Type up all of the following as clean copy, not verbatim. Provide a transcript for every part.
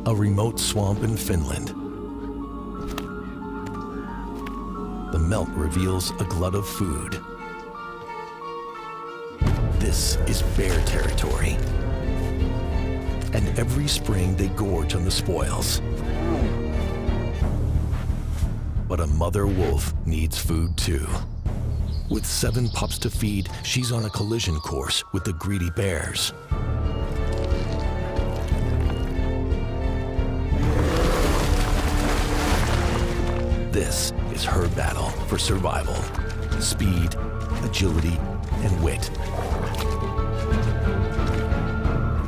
a remote swamp in Finland. The melt reveals a glut of food. This is bear territory. And every spring they gorge on the spoils. But a mother wolf needs food too. With 7 pups to feed, she's on a collision course with the greedy bears. This is her battle for survival, speed, agility, and wit.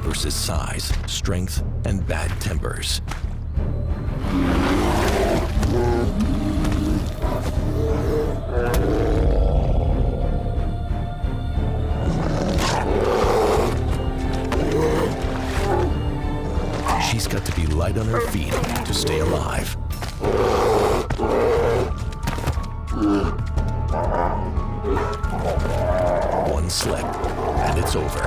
Versus size, strength, and bad tempers. She's got to be light on her feet to stay alive. One slip, and it's over.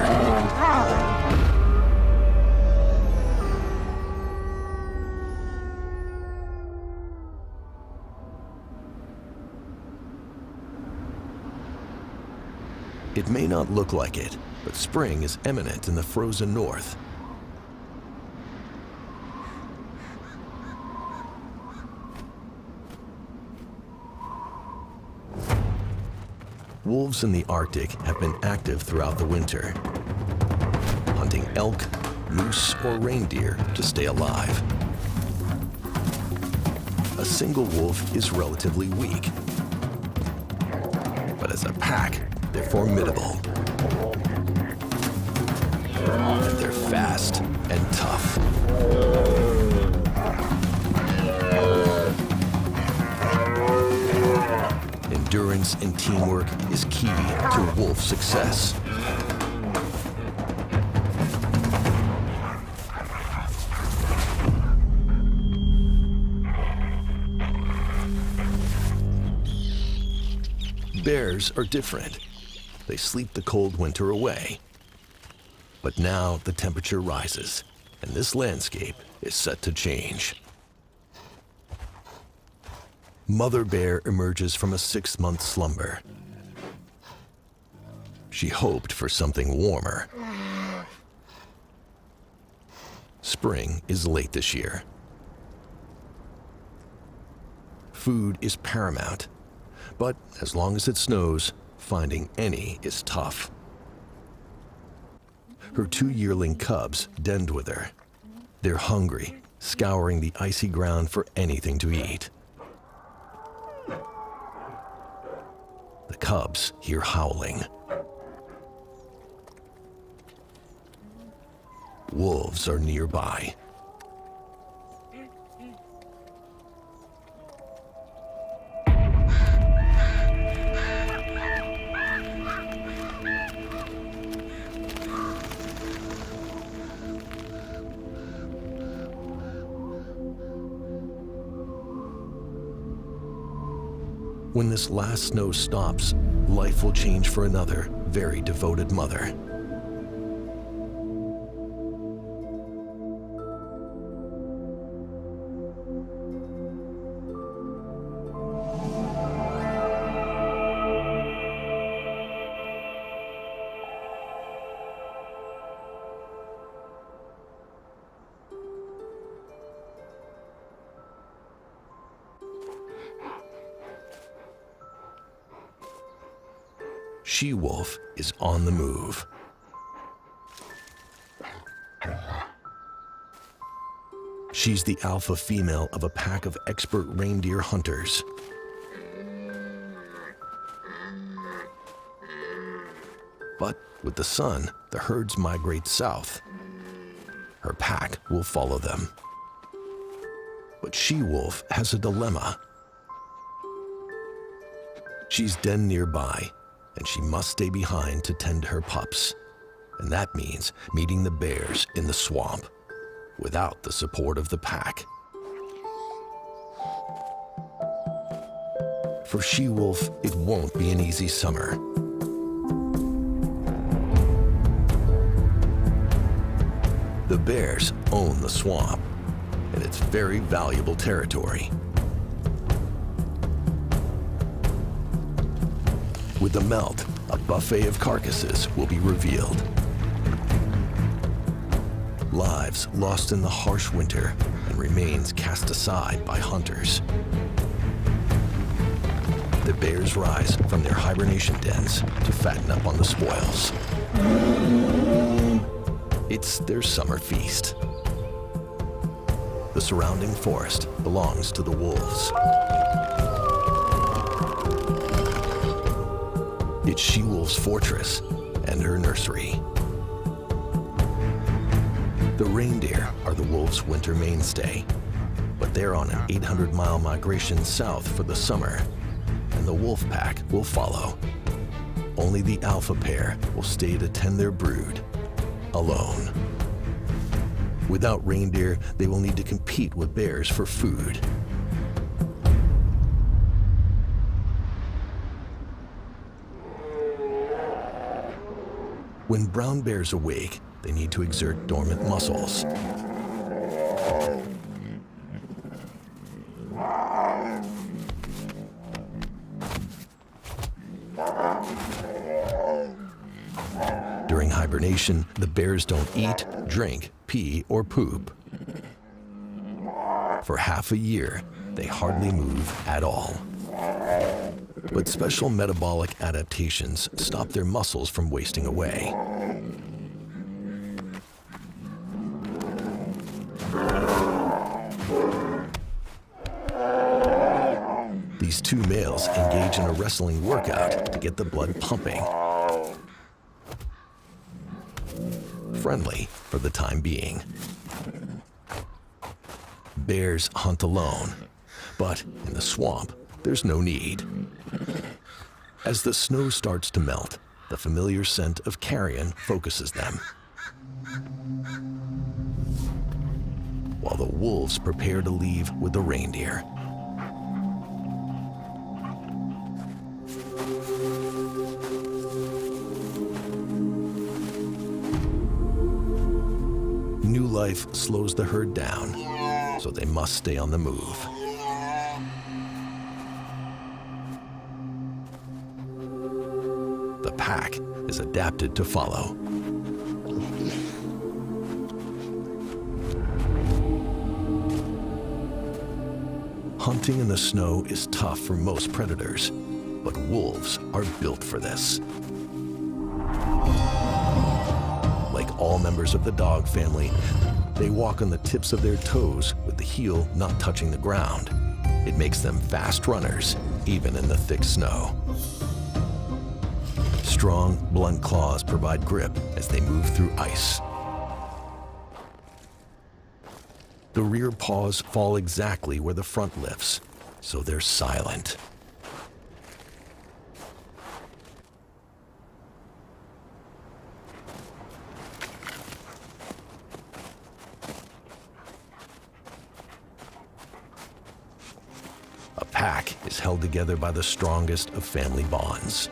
It may not look like it, but spring is imminent in the frozen north. Wolves in the Arctic have been active throughout the winter, hunting elk, moose, or reindeer to stay alive. A single wolf is relatively weak, but as a pack, they're formidable. And they're fast and tough. Endurance and teamwork is key to wolf success. Bears are different. They sleep the cold winter away. But now the temperature rises, and this landscape is set to change. Mother bear emerges from a 6-month slumber. She hoped for something warmer. Spring is late this year. Food is paramount, but as long as it snows, finding any is tough. Her 2 yearling cubs denned with her. They're hungry, scouring the icy ground for anything to eat. The cubs hear howling. Wolves are nearby. When this last snow stops, life will change for another very devoted mother. She-wolf is on the move. She's the alpha female of a pack of expert reindeer hunters. But with the sun, the herds migrate south. Her pack will follow them. But she-wolf has a dilemma. She's denned nearby, and she must stay behind to tend her pups. And that means meeting the bears in the swamp without the support of the pack. For she-wolf, it won't be an easy summer. The bears own the swamp, and it's very valuable territory. With the melt, a buffet of carcasses will be revealed. Lives lost in the harsh winter and remains cast aside by hunters. The bears rise from their hibernation dens to fatten up on the spoils. It's their summer feast. The surrounding forest belongs to the wolves. It's she-wolf's fortress and her nursery. The reindeer are the wolves' winter mainstay, but they're on an 800-mile migration south for the summer, and the wolf pack will follow. Only the alpha pair will stay to tend their brood, alone. Without reindeer, they will need to compete with bears for food. When brown bears awake, they need to exert dormant muscles. During hibernation, the bears don't eat, drink, pee, or poop. For half a year, they hardly move at all. But special metabolic adaptations stop their muscles from wasting away. These two males engage in a wrestling workout to get the blood pumping. Friendly for the time being. Bears hunt alone, but in the swamp, there's no need. As the snow starts to melt, the familiar scent of carrion focuses them. While the wolves prepare to leave with the reindeer. New life slows the herd down, so they must stay on the move. The pack is adapted to follow. Hunting in the snow is tough for most predators, but wolves are built for this. Like all members of the dog family, they walk on the tips of their toes with the heel not touching the ground. It makes them fast runners, even in the thick snow. Strong, blunt claws provide grip as they move through ice. The rear paws fall exactly where the front lifts, so they're silent. A pack is held together by the strongest of family bonds.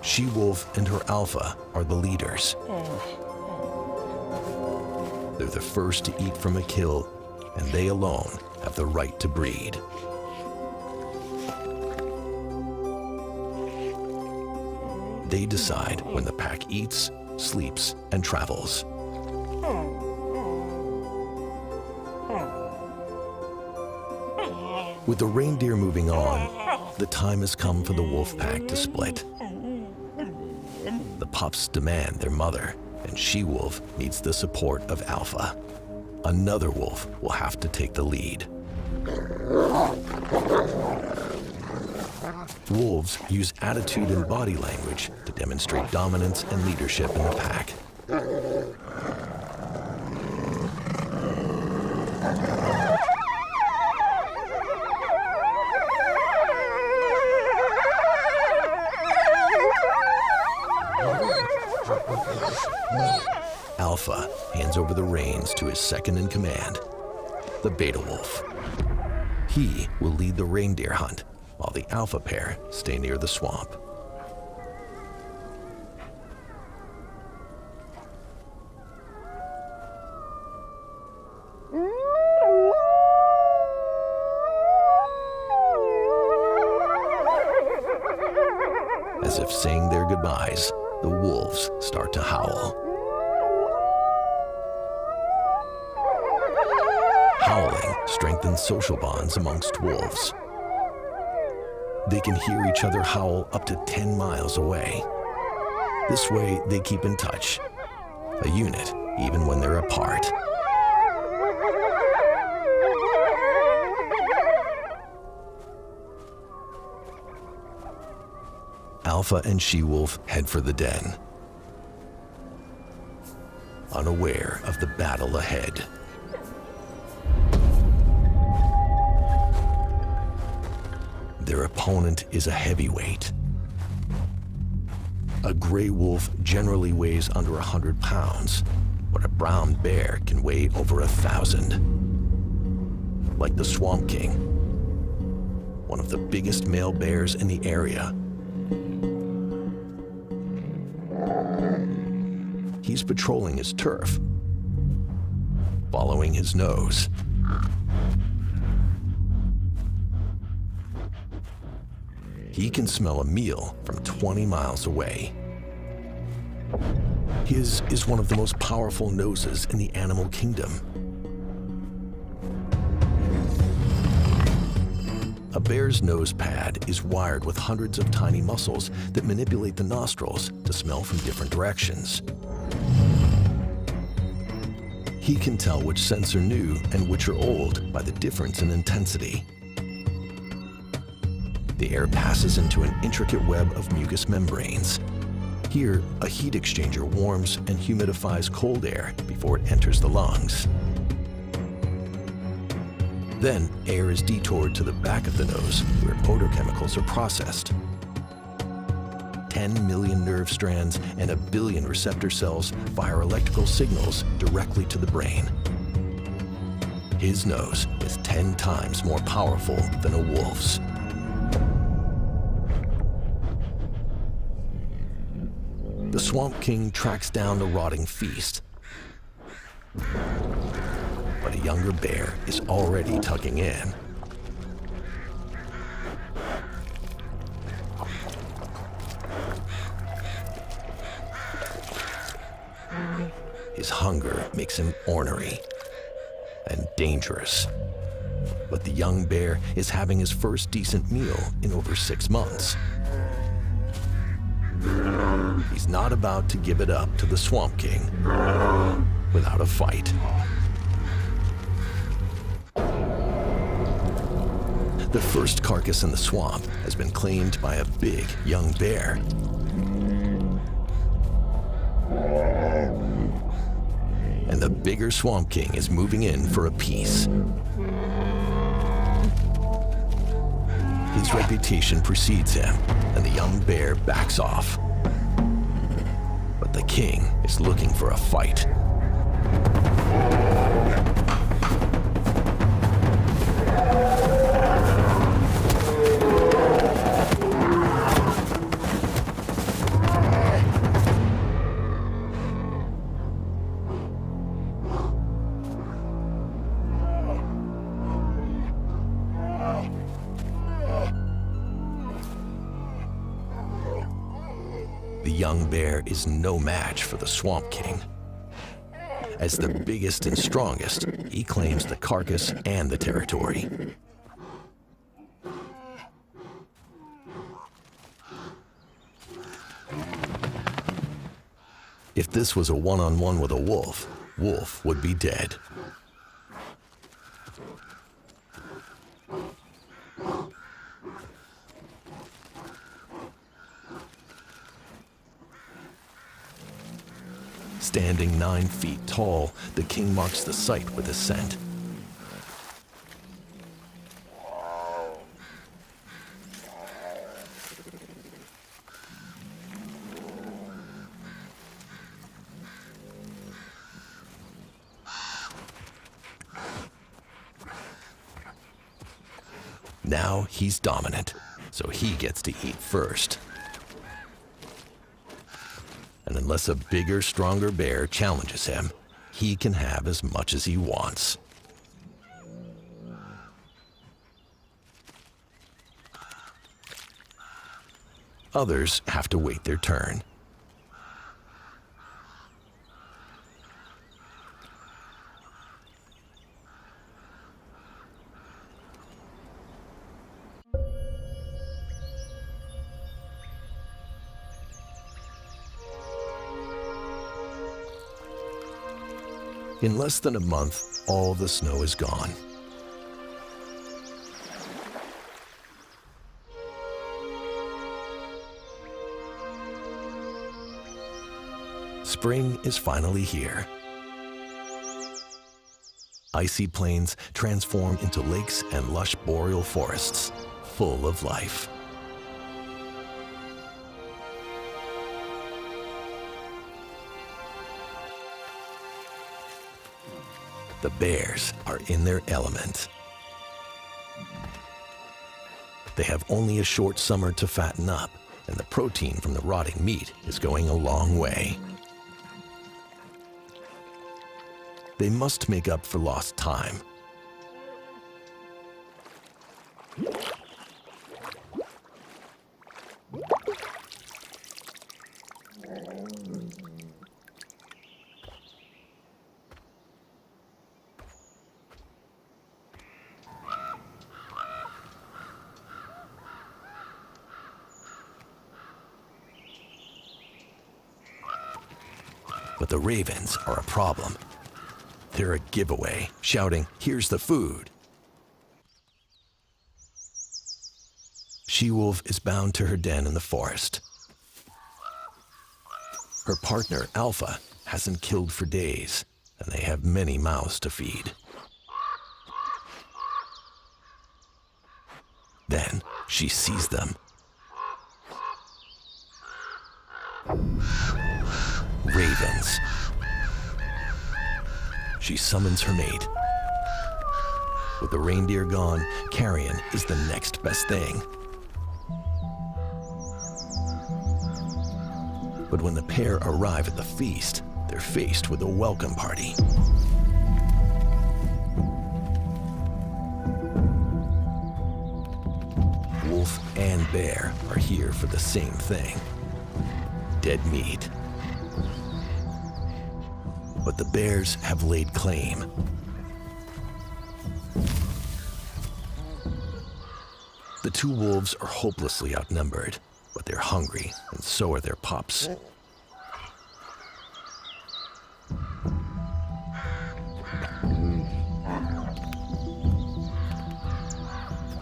She-wolf and her alpha are the leaders. They're the first to eat from a kill, and they alone have the right to breed. They decide when the pack eats, sleeps, and travels. With the reindeer moving on, the time has come for the wolf pack to split. The pups demand their mother, and she-wolf needs the support of alpha. Another wolf will have to take the lead. Wolves use attitude and body language to demonstrate dominance and leadership in the pack. Alpha hands over the reins to his second in command, the beta wolf. He will lead the reindeer hunt, while the alpha pair stay near the swamp. As if saying their goodbyes, the wolves start to howl. Howling strengthens social bonds amongst wolves. They can hear each other howl up to 10 miles away. This way, they keep in touch, a unit even when they're apart. Alpha and she-wolf head for the den, unaware of the battle ahead. Their opponent is a heavyweight. A gray wolf generally weighs under 100 pounds, but a brown bear can weigh over 1,000. Like the Swamp King, one of the biggest male bears in the area. He's patrolling his turf, following his nose. He can smell a meal from 20 miles away. His is one of the most powerful noses in the animal kingdom. A bear's nose pad is wired with hundreds of tiny muscles that manipulate the nostrils to smell from different directions. He can tell which scents are new and which are old by the difference in intensity. The air passes into an intricate web of mucous membranes. Here, a heat exchanger warms and humidifies cold air before it enters the lungs. Then, air is detoured to the back of the nose, where odor chemicals are processed. 10 million nerve strands and 1 billion receptor cells fire electrical signals directly to the brain. His nose is 10 times more powerful than a wolf's. The Swamp King tracks down the rotting feast. But a younger bear is already tucking in. His hunger makes him ornery and dangerous. But the young bear is having his first decent meal in over 6 months. He's not about to give it up to the Swamp King without a fight. The first carcass in the swamp has been claimed by a big young bear. And the bigger Swamp King is moving in for a piece. His reputation precedes him, and the young bear backs off. But the king is looking for a fight. The young bear is no match for the Swamp King. As the biggest and strongest, he claims the carcass and the territory. If this was a one-on-one with a wolf, Wolf would be dead. Standing 9 feet tall, the king marks the site with his scent. Now he's dominant, so he gets to eat first. And unless a bigger, stronger bear challenges him, he can have as much as he wants. Others have to wait their turn. In less than a month, all the snow is gone. Spring is finally here. Icy plains transform into lakes and lush boreal forests, full of life. The bears are in their element. They have only a short summer to fatten up, and the protein from the rotting meat is going a long way. They must make up for lost time. But the ravens are a problem. They're a giveaway, shouting, "Here's the food." She-wolf is bound to her den in the forest. Her partner, Alpha, hasn't killed for days, and they have many mouths to feed. Then she sees them. Ravens. She summons her mate. With the reindeer gone, carrion is the next best thing. But when the pair arrive at the feast, they're faced with a welcome party. Wolf and bear are here for the same thing: dead meat. But the bears have laid claim. The two wolves are hopelessly outnumbered, but they're hungry, and so are their pups.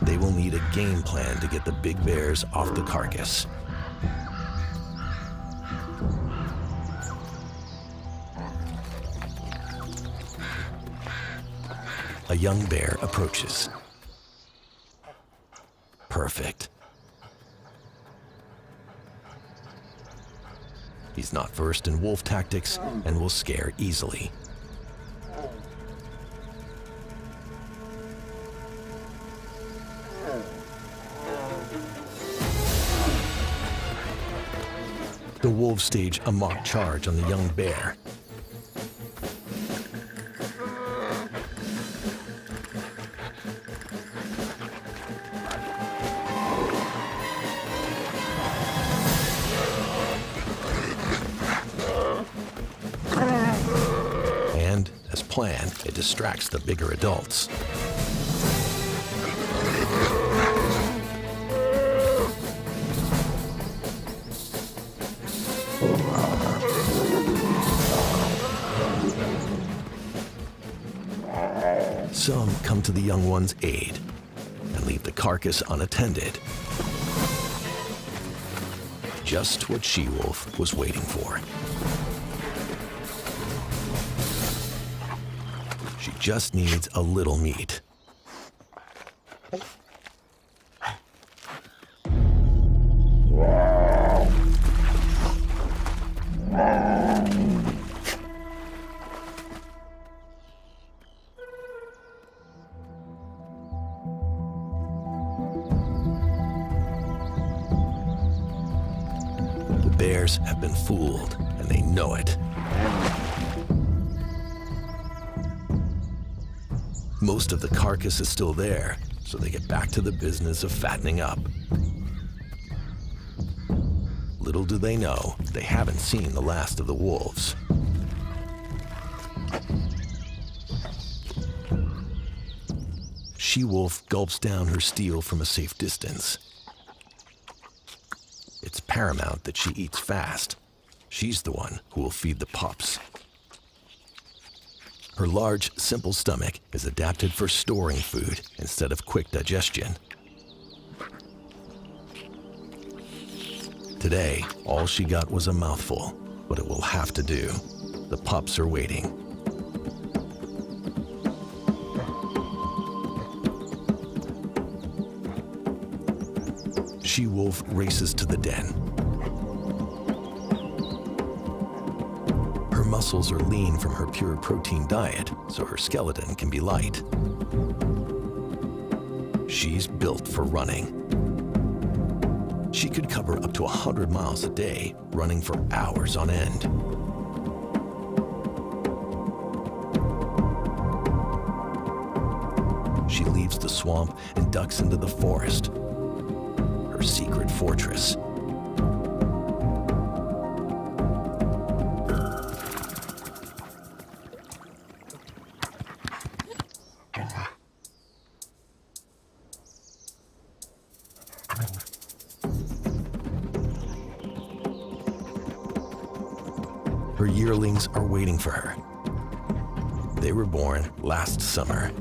They will need a game plan to get the big bears off the carcass. A young bear approaches. Perfect. He's not versed in wolf tactics and will scare easily. The wolves stage a mock charge on the young bear. And, as planned, it distracts the bigger adults. Some come to the young one's aid and leave the carcass unattended. Just what She-Wolf was waiting for. She just needs a little meat. bears have been fooled, and they know it. Most of the carcass is still there, so they get back to the business of fattening up. Little do they know, they haven't seen the last of the wolves. She-wolf gulps down her steel from a safe distance. It's paramount that she eats fast. She's the one who will feed the pups. Her large, simple stomach is adapted for storing food instead of quick digestion. Today, all she got was a mouthful, but it will have to do. The pups are waiting. She-wolf races to the den. Her muscles are lean from her pure protein diet, so her skeleton can be light. She's built for running. She could cover up to 100 miles a day, running for hours on end. She leaves the swamp and ducks into the forest, her secret fortress. Her yearlings are waiting for her. They were born last summer.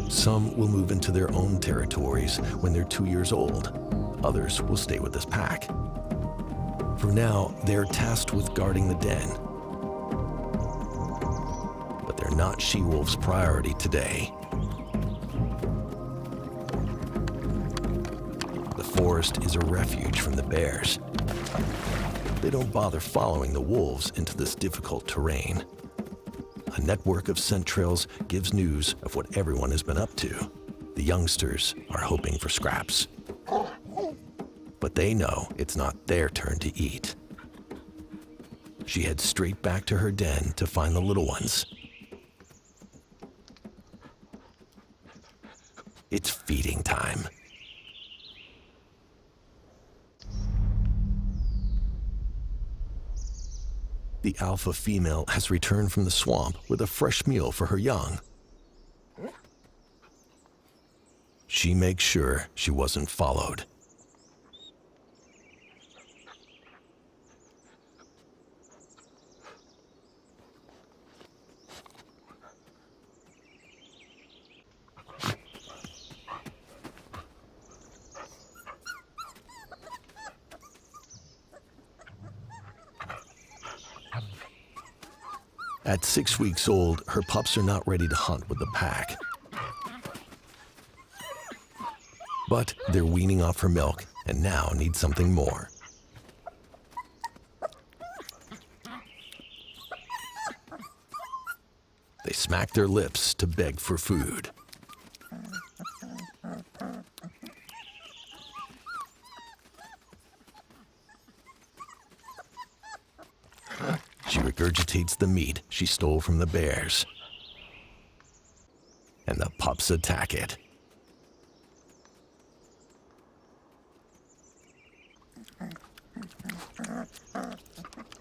Some will move into their own territories when they're 2 years old. Others will stay with this pack. For now, they're tasked with guarding the den. But they're not she-wolf's priority today. The forest is a refuge from the bears. They don't bother following the wolves into this difficult terrain. A network of scent trails gives news of what everyone has been up to. The youngsters are hoping for scraps. But they know it's not their turn to eat. She heads straight back to her den to find the little ones. It's feeding time. The alpha female has returned from the swamp with a fresh meal for her young. She makes sure she wasn't followed. At 6 weeks old, her pups are not ready to hunt with the pack. But they're weaning off her milk and now need something more. They smack their lips to beg for food. She regurgitates the meat she stole from the bears. And the pups attack it.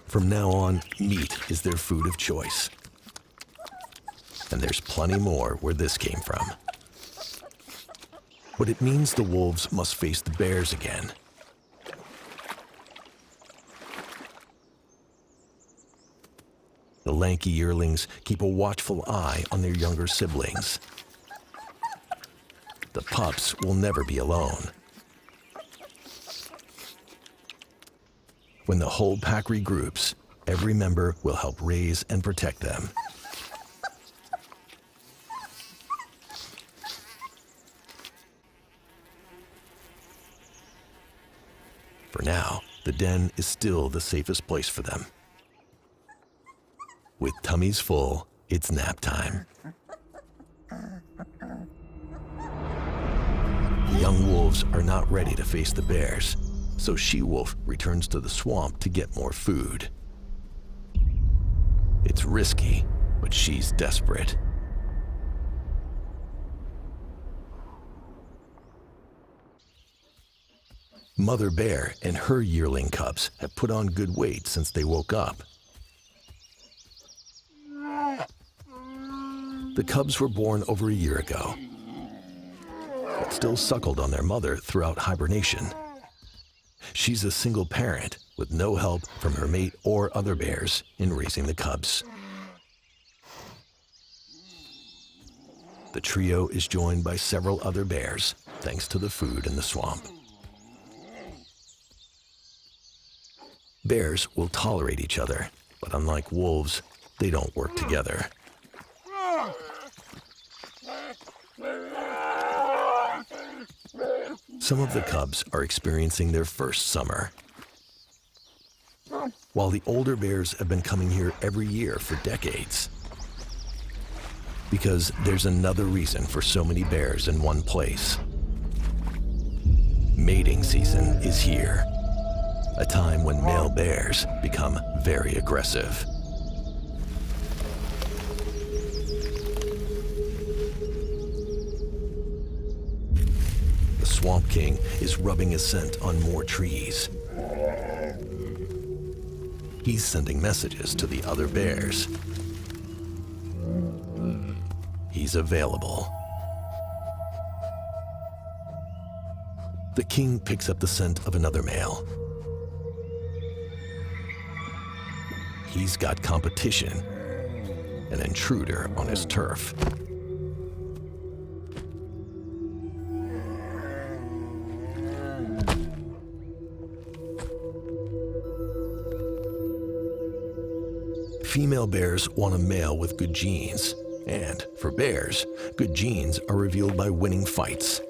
From now on, meat is their food of choice. And there's plenty more where this came from. But it means the wolves must face the bears again. The lanky yearlings keep a watchful eye on their younger siblings. The pups will never be alone. When the whole pack regroups, every member will help raise and protect them. For now, the den is still the safest place for them. With tummies full, it's nap time. The young wolves are not ready to face the bears, so she-wolf returns to the swamp to get more food. It's risky, but she's desperate. Mother bear and her yearling cubs have put on good weight since they woke up. The cubs were born over a year ago, but still suckled on their mother throughout hibernation. She's a single parent with no help from her mate or other bears in raising the cubs. The trio is joined by several other bears, thanks to the food in the swamp. Bears will tolerate each other, but unlike wolves, they don't work together. Some of the cubs are experiencing their first summer, while the older bears have been coming here every year for decades. Because there's another reason for so many bears in one place. Mating season is here, a time when male bears become very aggressive. The Swamp King is rubbing his scent on more trees. He's sending messages to the other bears. He's available. The king picks up the scent of another male. He's got competition, an intruder on his turf. Female bears want a male with good genes, and for bears, good genes are revealed by winning fights.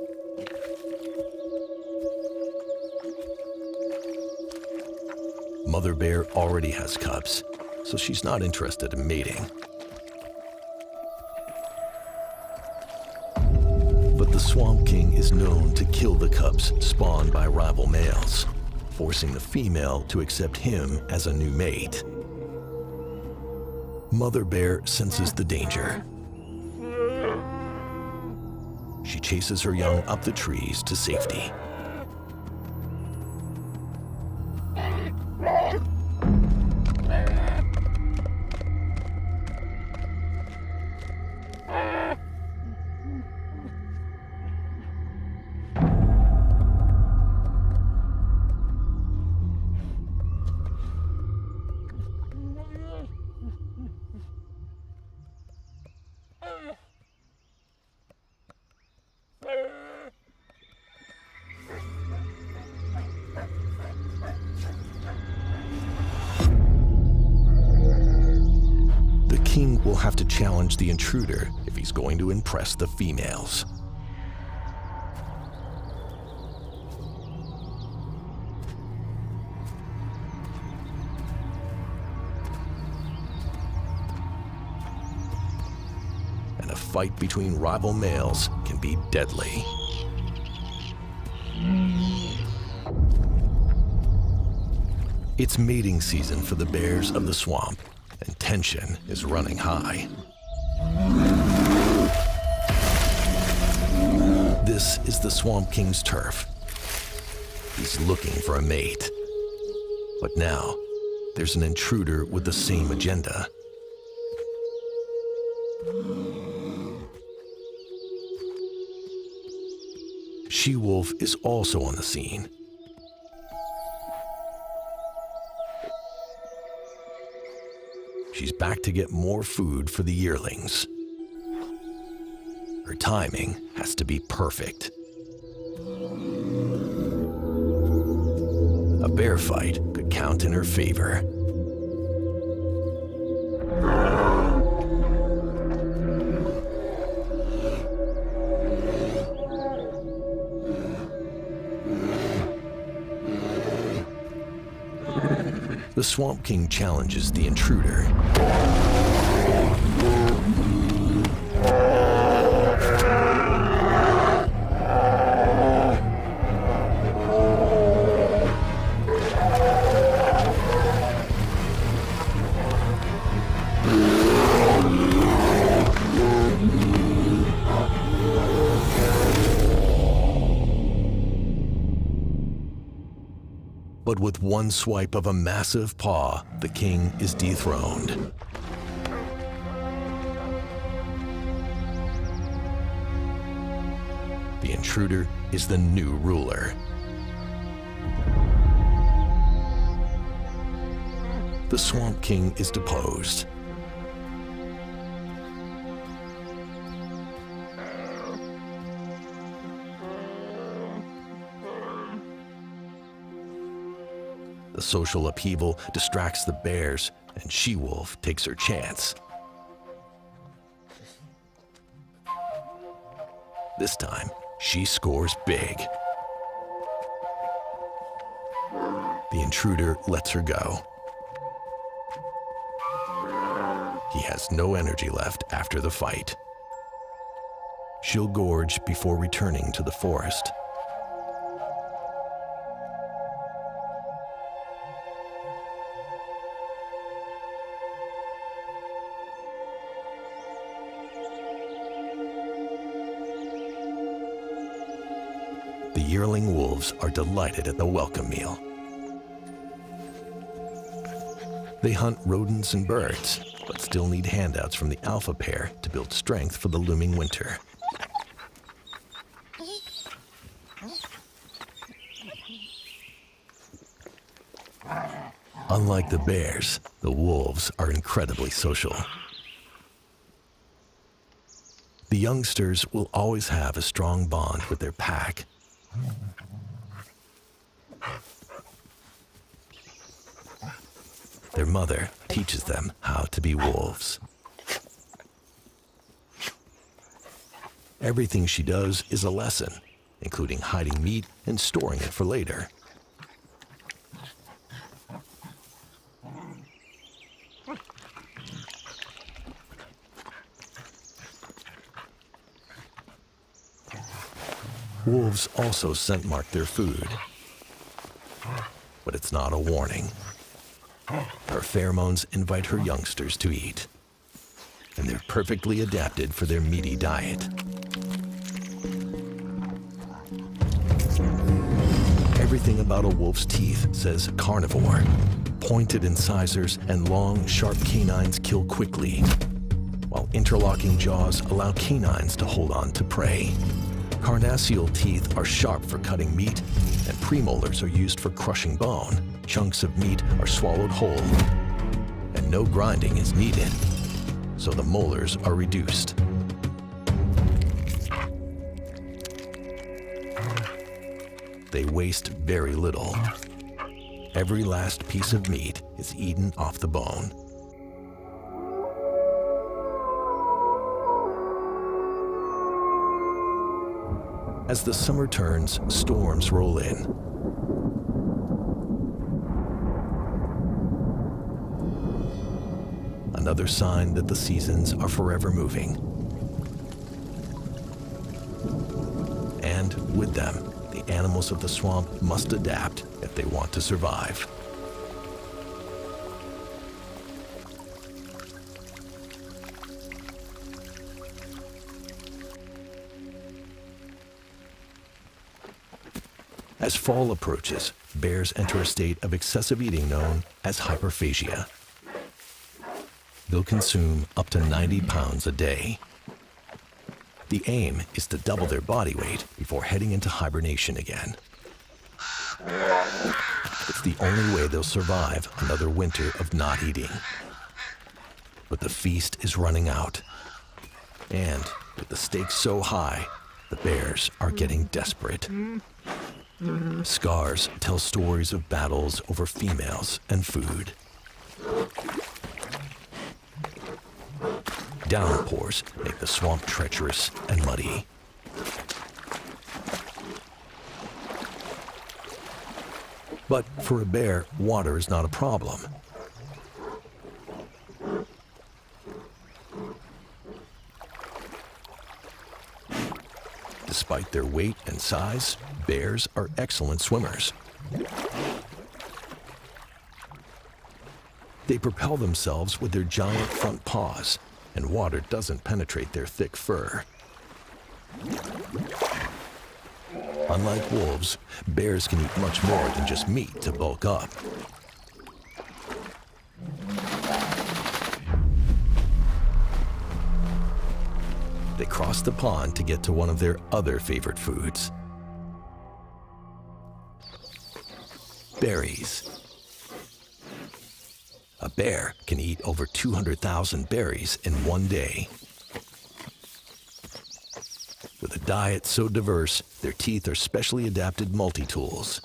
Mother bear already has cubs, so she's not interested in mating. But the Swamp King is known to kill the cubs spawned by rival males, forcing the female to accept him as a new mate. Mother bear senses the danger. She chases her young up the trees to safety. The king will have to challenge the intruder if he's going to impress the females. And a fight between rival males can be deadly. It's mating season for the bears of the swamp, and tension is running high. This is the Swamp King's turf. He's looking for a mate. But now, there's an intruder with the same agenda. She-wolf is also on the scene. She's back to get more food for the yearlings. Her timing has to be perfect. A bear fight could count in her favor. The Swamp King challenges the intruder. But with one swipe of a massive paw, the king is dethroned. The intruder is the new ruler. The Swamp King is deposed. The social upheaval distracts the bears, and She-Wolf takes her chance. This time, she scores big. The intruder lets her go. He has no energy left after the fight. She'll gorge before returning to the forest. The yearling wolves are delighted at the welcome meal. They hunt rodents and birds, but still need handouts from the alpha pair to build strength for the looming winter. Unlike the bears, the wolves are incredibly social. The youngsters will always have a strong bond with their pack. Their mother teaches them how to be wolves. Everything she does is a lesson, including hiding meat and storing it for later. Wolves also scent mark their food, but it's not a warning. Her pheromones invite her youngsters to eat, and they're perfectly adapted for their meaty diet. Everything about a wolf's teeth says carnivore. Pointed incisors and long, sharp canines kill quickly, while interlocking jaws allow canines to hold on to prey. Carnassial teeth are sharp for cutting meat, and premolars are used for crushing bone. Chunks of meat are swallowed whole, and no grinding is needed, so the molars are reduced. They waste very little. Every last piece of meat is eaten off the bone. As the summer turns, storms roll in. Another sign that the seasons are forever moving. And with them, the animals of the swamp must adapt if they want to survive. As fall approaches, bears enter a state of excessive eating known as hyperphagia. They'll consume up to 90 pounds a day. The aim is to double their body weight before heading into hibernation again. It's the only way they'll survive another winter of not eating. But the feast is running out. And with the stakes so high, the bears are getting desperate. Scars tell stories of battles over females and food. Downpours make the swamp treacherous and muddy. But for a bear, water is not a problem. Despite their weight and size, bears are excellent swimmers. They propel themselves with their giant front paws, and water doesn't penetrate their thick fur. Unlike wolves, bears can eat much more than just meat to bulk up. They cross the pond to get to one of their other favorite foods: berries. A bear can eat over 200,000 berries in one day. With a diet so diverse, their teeth are specially adapted multi-tools.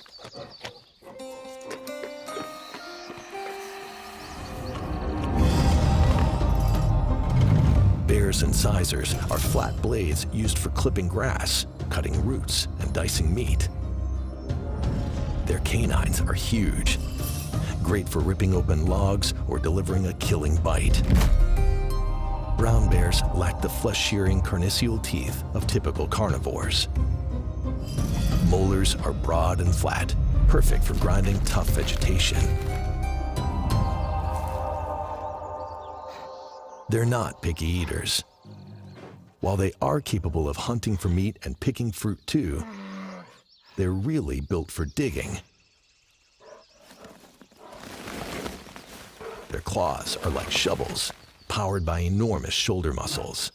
Bears' incisors are flat blades used for clipping grass, cutting roots, and dicing meat. Their canines are huge, great for ripping open logs or delivering a killing bite. Brown bears lack the flesh-shearing carnassial teeth of typical carnivores. Molars are broad and flat, perfect for grinding tough vegetation. They're not picky eaters. While they are capable of hunting for meat and picking fruit too, they're really built for digging. Their claws are like shovels, powered by enormous shoulder muscles.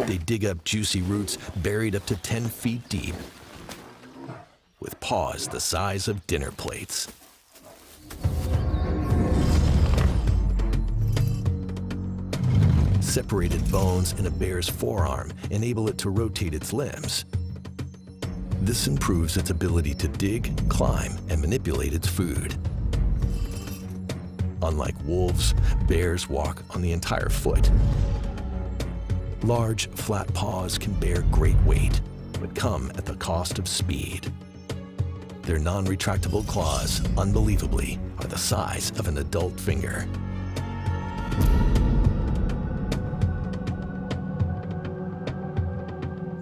They dig up juicy roots buried up to 10 feet deep, with paws the size of dinner plates. Separated bones in a bear's forearm enable it to rotate its limbs. This improves its ability to dig, climb, and manipulate its food. Unlike wolves, bears walk on the entire foot. Large, flat paws can bear great weight, but come at the cost of speed. Their non-retractable claws, unbelievably, are the size of an adult finger.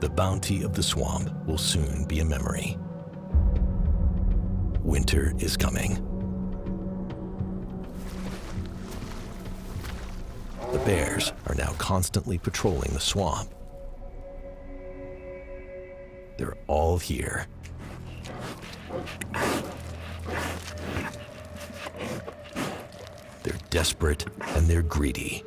The bounty of the swamp will soon be a memory. Winter is coming. The bears are now constantly patrolling the swamp. They're all here. They're desperate and they're greedy.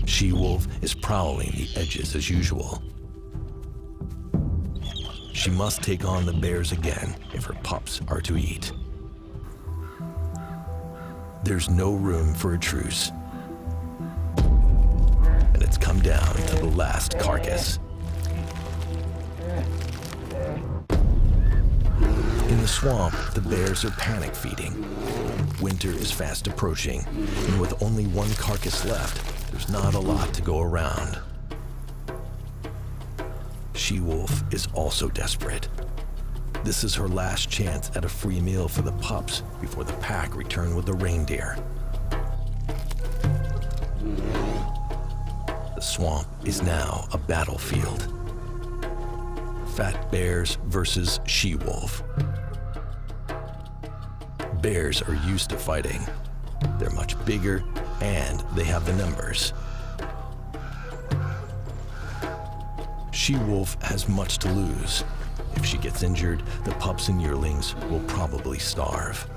She-wolf is prowling the edges as usual. She must take on the bears again if her pups are to eat. There's no room for a truce. And it's come down to the last carcass. In the swamp, the bears are panic feeding. Winter is fast approaching, and with only one carcass left, there's not a lot to go around. She-wolf is also desperate. This is her last chance at a free meal for the pups before the pack return with the reindeer. The swamp is now a battlefield. Fat bears versus she-wolf. Bears are used to fighting. They're much bigger and they have the numbers. She-wolf has much to lose. If she gets injured, the pups and yearlings will probably starve.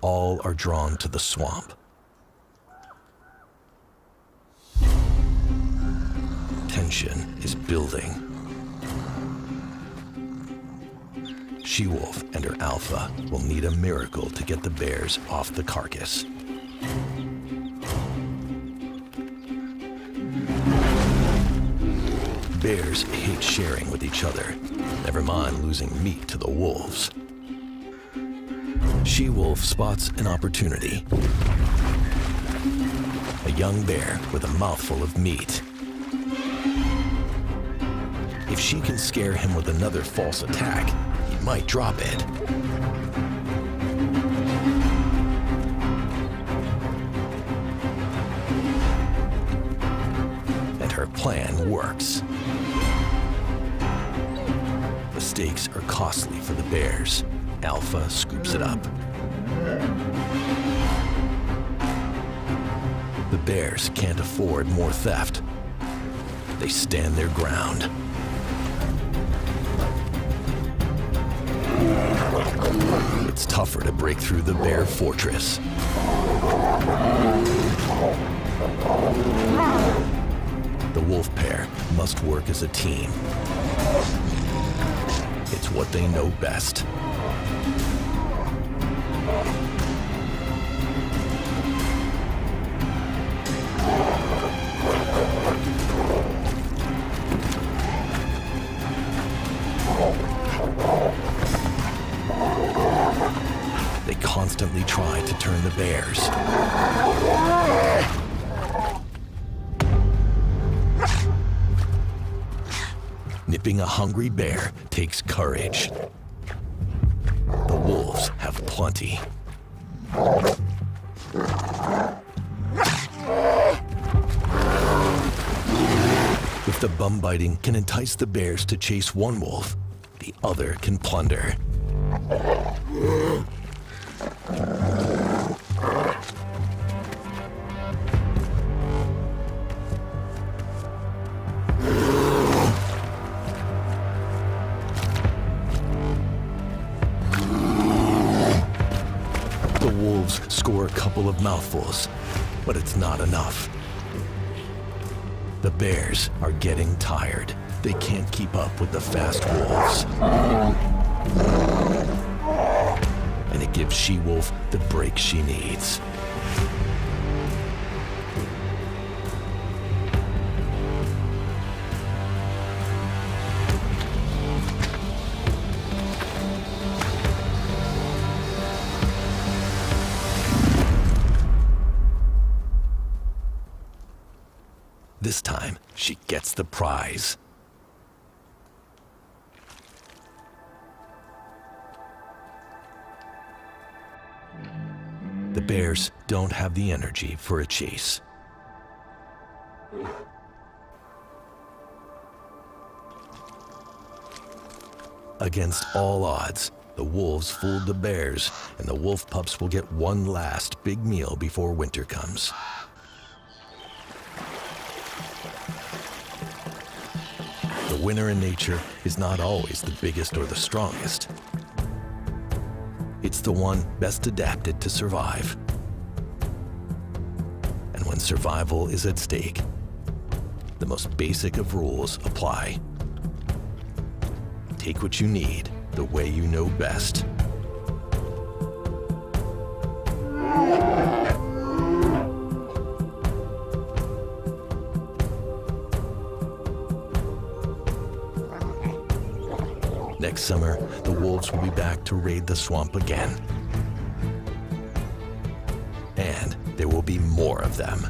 All are drawn to the swamp. Tension is building. She-wolf and her alpha will need a miracle to get the bears off the carcass. Bears hate sharing with each other, never mind losing meat to the wolves. She-wolf spots an opportunity. A young bear with a mouthful of meat. If she can scare him with another false attack, he might drop it. plan works. The stakes are costly for the bears. Alpha scoops it up. The bears can't afford more theft. They stand their ground. It's tougher to break through the bear fortress. The wolf pair must work as a team. It's what they know best. They constantly try to turn the bears. Nipping a hungry bear takes courage. The wolves have plenty. If the bum biting can entice the bears to chase one wolf, the other can plunder. The wolves score a couple of mouthfuls, but it's not enough. The bears are getting tired. They can't keep up with the fast wolves. And it gives she-wolf the break she needs. This time, she gets the prize. The bears don't have the energy for a chase. Against all odds, the wolves fooled the bears, and the wolf pups will get one last big meal before winter comes. The winner in nature is not always the biggest or the strongest. It's the one best adapted to survive. And when survival is at stake, the most basic of rules apply. Take what you need the way you know best. Next summer, the wolves will be back to raid the swamp again. And there will be more of them.